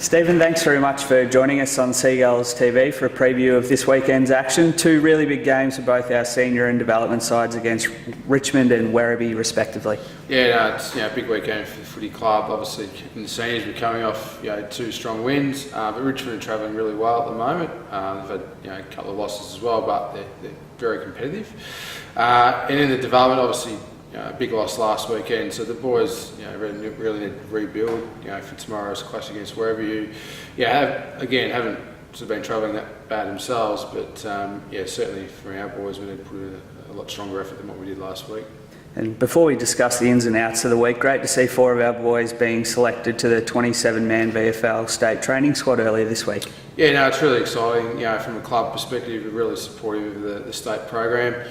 Stephen, thanks very much for joining us on Seagulls TV for a preview of this weekend's action. Two really big games for both our senior and development sides against Richmond and Werribee respectively. Yeah, it's a big weekend for the footy club. Obviously, in the seniors, we're coming off two strong wins, but Richmond are travelling really well at the moment. They've had a couple of losses as well, but they're very competitive. And in the development, obviously, a big loss last weekend, so the boys really need to rebuild for tomorrow's clash against Werribee, who haven't sort of been travelling that bad themselves, but certainly from our boys we need to put in a lot stronger effort than what we did last week. And before we discuss the ins and outs of the week, great to see 4 of our boys being selected to the 27-man VFL state training squad earlier this week. Yeah, no, it's really exciting. From a club perspective, we're really supportive of the state program.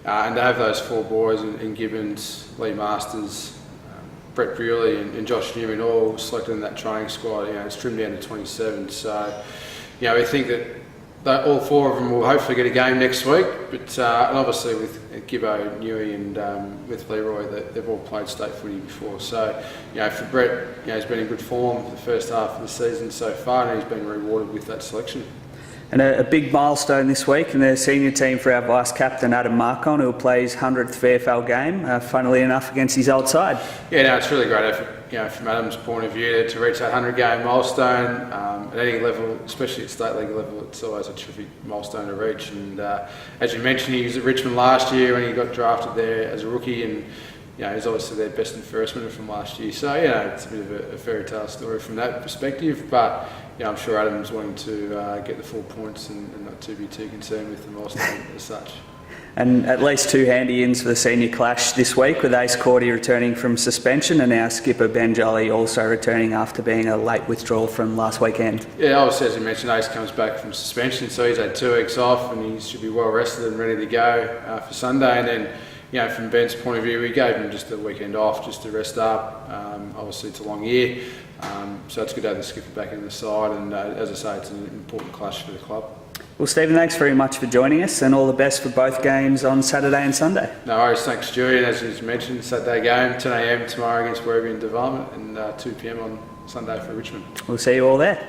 And to have those 4 boys in Gibbons, Lee Masters, Brett Bewley and Josh Newman all selected in that training squad, it's trimmed down to 27. So, we think that all 4 of them will hopefully get a game next week. But and obviously with Gibbo, Newey and with Leroy, they've all played state footy before. So, for Brett, he's been in good form for the first half of the season so far, and he's been rewarded with that selection. And a big milestone this week in the senior team for our vice-captain Adam Marcon, who will play his 100th VFL game, funnily enough, against his old side. Yeah, no, it's really great effort, from Adam's point of view, to reach that 100-game milestone. At any level, especially at state league level, it's always a terrific milestone to reach. And as you mentioned, he was at Richmond last year when he got drafted there as a rookie, and he's obviously their best and firstman from last year. So, it's a bit of a fairy tale story from that perspective. But, I'm sure Adam's wanting to get the 4 points and not to be too concerned with the milestone as such. And at least 2 handy ins for the senior clash this week, with Ace Cordy returning from suspension and our skipper Ben Jolly also returning after being a late withdrawal from last weekend. Yeah, obviously, as you mentioned, Ace comes back from suspension, so he's had 2 weeks off and he should be well rested and ready to go for Sunday. And then, from Ben's point of view, we gave him just a weekend off just to rest up. Obviously, it's a long year, so it's good to have the skipper back in the side. And as I say, it's an important clash for the club. Well, Stephen, thanks very much for joining us, and all the best for both games on Saturday and Sunday. No worries, thanks, Stewie. And as you mentioned, Saturday game, 10 a.m. tomorrow against Werribee in development, and 2 p.m. on Sunday for Richmond. We'll see you all there.